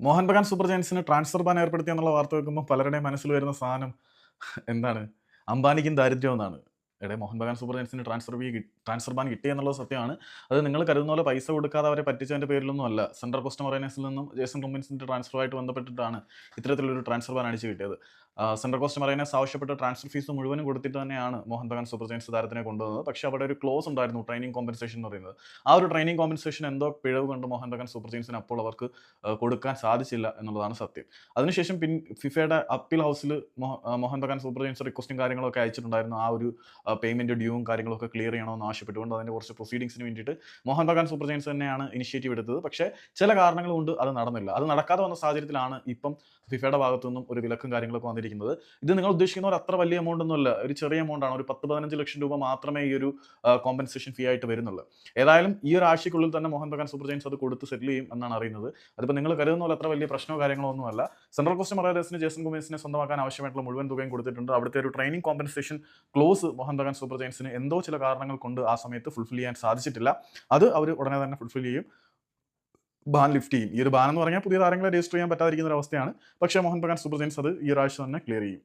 Mohan Bagan super ജയൻസിന് transfer ban ഏർപ്പെടുത്തി എന്നുള്ള വാർത്ത വെക്കുമ്പോൾ പലരുടെയും മനസ്സിൽ വരുന്ന സാധനം എന്താണ്? അംബാനിക്കും ദാരിദ്ര്യം എന്നാണ്. മോഹൻ ബഗാൻ സൂപ്പർ ജയൻസിന് ട്രാൻസ്ഫർ ബാൻ കിട്ടി എന്നുള്ളത് സത്യമാണ്. അത് നിങ്ങൾ കരുതുന്ന പോലെ പൈസ കൊടുക്കാതെ അവരെ പറ്റിച്ചതിന്റെ പേരിലൊന്നും അല്ല. സെൻട്രൽ കോസ്റ്റ് മറൈനേഴ്സിൽ നിന്നും ജേസൺ ക്ലമ്മൻസിന്റെ ട്രാൻസ്ഫറുമായിട്ട് ബന്ധപ്പെട്ടിട്ടാണ് ഇത്തരത്തിലൊരു ട്രാൻസ്ഫർ ബാൻ അടിച്ചു കിട്ടിയത്. സെൻട്രൽ കോസ്റ്റ് മറൈനേഴ്സ് ആവശ്യപ്പെട്ട ട്രാൻസ്ഫർ ഫീസ് മുഴുവനും കൊടുത്തിട്ട് തന്നെയാണ് മോഹൻ ബഗാൻ സൂപ്പർ ജയൻസ് താരത്തിനെ കൊണ്ടുവന്നത്. പക്ഷേ അവിടെ ഒരു ക്ലോസ് ഉണ്ടായിരുന്നു, ട്രെയിനിങ് കോമ്പൻസേഷൻ എന്ന് പറയുന്നത്. ആ ഒരു ട്രെയിനിങ് കോമ്പൻസേഷൻ എന്തോ പിഴവ് കൊണ്ട് മോഹൻ ബഗാൻ സൂപ്പർ ജയൻസിന് അപ്പോൾ അവർക്ക് കൊടുക്കാൻ സാധിച്ചില്ല എന്നുള്ളതാണ് സത്യം. അതിനുശേഷം ഫിഫയുടെ അപ്പീൽ ഹൗസിൽ മോഹൻ ബഗാൻ സൂപ്പർ ജയൻസ് റിക്വസ്റ്റും കാര്യങ്ങളൊക്കെ അയച്ചിട്ടുണ്ടായിരുന്നു. ആ ഒരു പേയ്മെന്റ് ഡ്യൂവും കാര്യങ്ങളൊക്കെ ക്ലിയർ ചെയ്യണമെന്ന് ആവശ്യപ്പെട്ടുകൊണ്ട് അതിന്റെ കുറച്ച് പ്രൊസീഡിങ്സിന് വേണ്ടിയിട്ട് മോഹൻ ബഗാൻ സൂപ്പർ ജയൻസ് തന്നെയാണ് ഇനിഷ്യേറ്റീവ് എടുത്തത്. പക്ഷേ ചില കാരണങ്ങൾ കൊണ്ട് അത് നടന്നില്ല. അത് നടക്കാതെ വന്ന സാഹചര്യത്തിലാണ് ഇപ്പം ഫിഫയുടെ ഭാഗത്തു നിന്നും ഒരു വിലക്കും കാര്യങ്ങളൊക്കെ വന്നിരിക്കുന്നത്. ഇത് നിങ്ങൾ ഉദ്ദേശിക്കുന്ന ഒരു അത്ര വലിയ എമൗണ്ട് ഒന്നുമല്ല, ഒരു ചെറിയ എമൗണ്ട് ആണ്. ഒരു 10-15 ലക്ഷം രൂപ മാത്രമേ ഈ ഒരു കോമ്പൻസേഷൻ ഫീ ആയിട്ട് വരുന്നുള്ളൂ. ഏതായാലും ഈ ഒരു ആഴ്ചയ്ക്കുള്ളിൽ തന്നെ മോഹൻ ബഗാൻ സൂപ്പർ ജയൻസ് അത് കൊടുത്ത് സെറ്റിൽ ചെയ്യും എന്നാണ് അറിയുന്നത്. അതിപ്പോൾ നിങ്ങൾ കരുതുന്ന പോലെ അത്ര വലിയ പ്രശ്നമോ കാര്യങ്ങളോ ഒന്നുമല്ല. സെൻട്രൽ കോസ്റ്റ് മറൈനേഴ്സിന് ജേസൺ ഗോമസിനെ സ്വന്തമാക്കാൻ ആവശ്യമായിട്ടുള്ള മുഴുവൻ തുകയും കൊടുത്തിട്ടുണ്ട്. അവിടുത്തെ ഒരു training compensation clause Mohun Bagan super ജയൻസിന് എന്തോ ചില കാരണങ്ങൾ കൊണ്ട് ആ സമയത്ത് ഫുൾഫിൽ ചെയ്യാൻ സാധിച്ചിട്ടില്ല. അത് അവർ ഉടനെ തന്നെ ഫുൾഫിൽ ചെയ്യും. ബാൻ ലിഫ്റ്റ് ചെയ്യും. ഈ ഒരു ബാൻ എന്ന് പറഞ്ഞാൽ പുതിയ താരങ്ങളെ രജിസ്റ്റർ ചെയ്യാൻ പറ്റാതിരിക്കുന്ന ഒരു അവസ്ഥയാണ്. പക്ഷേ മോഹൻ ബഗാൻ സൂപ്പർ ജയൻസ് അത് ഈ ഒരാഴ്ച തന്നെ ക്ലിയർ ചെയ്യും.